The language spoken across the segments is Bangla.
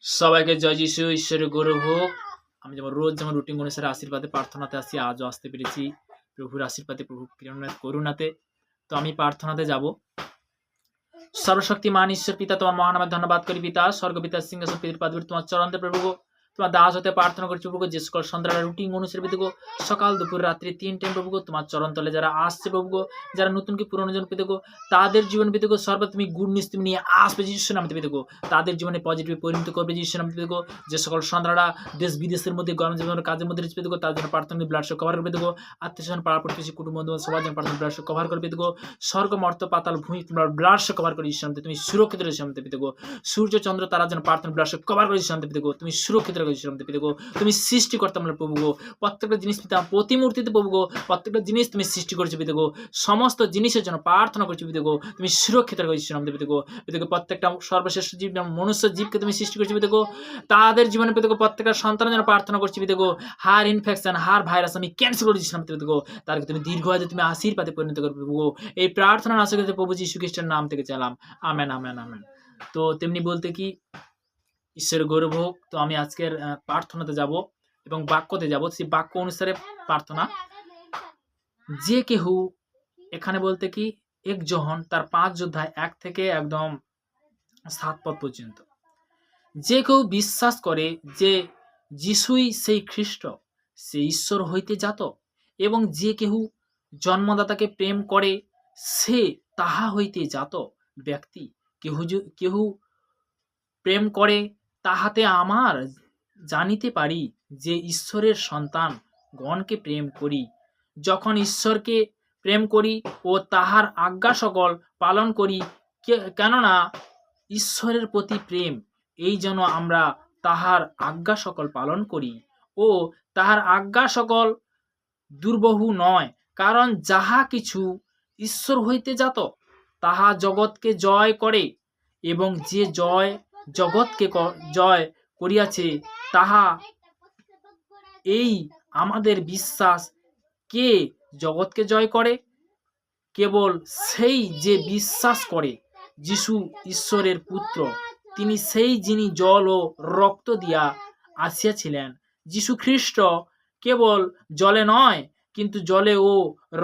সবাইকে জয় যিশু, ঈশ্বরের গৌরব হোক। আমি যেমন রোজ যেমন রুটিন অনুসারে আশীর্বাদে প্রার্থনাতে আসি, আজও আসতে পেরেছি প্রভুর আশীর্বাদে, প্রভুর করুণাতে। তো আমি প্রার্থনাতে যাব। সর্বশক্তিমান ঈশ্বর পিতা, তোমার মহানামে ধন্যবাদ করি পিতা। স্বর্গপিতার সিংহাসন পিতার পাদবীর তোমার চরণে প্রভু, তোমার দাস হতে প্রার্থনা করছি প্রভু, যে সকল সন্ধ্যারা রুটিন অনুসারে পিতাগো, সকাল দুপুর রাত্রি 3 টাইম প্রভু তোমার চরণ তলে যারা আসছে প্রভু, যারা নতুন কি পুরনো জন পিতাগো, তাদের জীবন পিতাগো সর্ব তুমি গুড নিউজ তুমি নিয়ে আসবে যিশুর নামে পিতাগো, তাদের জীবনে পজিটিভ পরিণত করবে যিশুর নামে পিতাগো। যে সকল সন্ধ্যারা দেশ বিদেশের মধ্যে গরম জীবনের কাজের মধ্যে পিতাগো, তার জন্য প্রার্থনা ব্লাড শো কভার করবে পিতাগো। আত্মীয় পাড়া প্রতিবেশী কুটুম্ব বন্ধু সবার জন্য প্রার্থনা ব্লাড শো কভার করবে পিতাগো। স্বর্গ মর্ত পাতাল ভূমি তোমরা ব্লাড শো কভার করে যিশুর নামে তুমি সুরক্ষিত রয়েছে নামে পিতাগো। সূর্য চন্দ্র তারা যেন প্রার্থনা ব্লাড শো কভার করে যিশুর নামে পিতাগো, তুমি সুরক্ষিত রয়েছে যিশুর নামে পিতাগো। তুমি সৃষ্টিকর্তা আমরা প্রভু গো, প্রত্যেকটা জিনিস পিতা প্রতিমূর্তিতে প্রভু গো, প্রত্যেকটা জিনিস তুমি সৃষ্টি করেছো পিতা গো, সমস্ত জিনিসের জন্য প্রার্থনা করছো পিতা গো, তুমি সুরক্ষিত রেখেছো নাম পিতা গো। পিতা গো প্রত্যেকটা সর্বশ্রেষ্ঠ জীব মনুষ্য জীবকে তুমি সৃষ্টি করেছো পিতা গো, তাদের জীবনে পিতা গো প্রত্যেকটা সন্তানের জন্য প্রার্থনা করছি পিতা গো। হার ইনফেকশন, হার ভাইরাস আমি ক্যান্সেল করে দিচ্ছি নাম পিতা গো, তাদেরকে তুমি দীর্ঘায়ু তুমি আশীর্বাদে পরিণত করবে প্রভু গো। এই প্রার্থনা আশা করতে প্রভু যীশু খ্রিস্টের নাম থেকে চালাম, আমেন আমেন আমেন। তো তেমনি বলতে কি ঈশ্বরের গৌরব হোক। তো আমি আজকের প্রার্থনাতে যাব এবং বাক্যতে যাব, সেই বাক্য অনুসারে প্রার্থনা। যে কেহু এখানে বলতে কি 1 যোহন তার 5 অধ্যায় 1 থেকে একদম 7 পদ পর্যন্ত, যে কেউ বিশ্বাস করে যে যিশুই সেই খ্রিস্ট, সে ঈশ্বর হইতে জাত, এবং যে কেহু জন্মদাতাকে প্রেম করে সে তাহা হইতে জাত ব্যক্তি। কেহু প্রেম করে তাহাতে আমার জানিতে পারি যে ঈশ্বরের সন্তান গণকে প্রেম করি, যখন ঈশ্বরকে প্রেম করি ও তাহার আজ্ঞা সকল পালন করি। কেননা ঈশ্বরের প্রতি প্রেম এই যেন আমরা তাহার আজ্ঞা সকল পালন করি, ও তাহার আজ্ঞা সকল দুর্বহু নয়, কারণ যাহা কিছু ঈশ্বর হইতে জাত তাহা জগৎকে জয় করে, এবং যে জগৎকে জয় করিয়াছে তাহা এই আমাদের বিশ্বাস। কে জগৎকে জয় করে? কেবল সেই যে বিশ্বাস করে যিশু ঈশ্বরের পুত্র, তিনি সেই যিনি জল ও রক্ত দিয়া আসিয়াছিলেন। যিশু খ্রিস্ট কেবল জলে নয়, কিন্তু জলে ও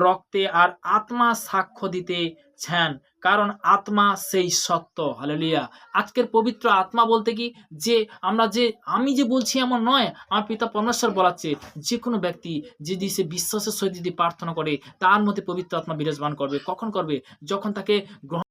রক্তে আর আত্মা সাক্ষ্য দিতেছেন, কারণ আত্মা সেই সত্য। হালেলুয়া। আজকের পবিত্র আত্মা বলতে কি, যে আমি যে বলছি এমন নয়, আমার পিতা পরমেশ্বর বলাচ্ছে, যে কোনো ব্যক্তি যদি সে বিশ্বাসের সহিত যদি প্রার্থনা করে তার মধ্যে পবিত্র আত্মা বিরাজমান করবে। কখন করবে? যখন তাকে গ্রহণ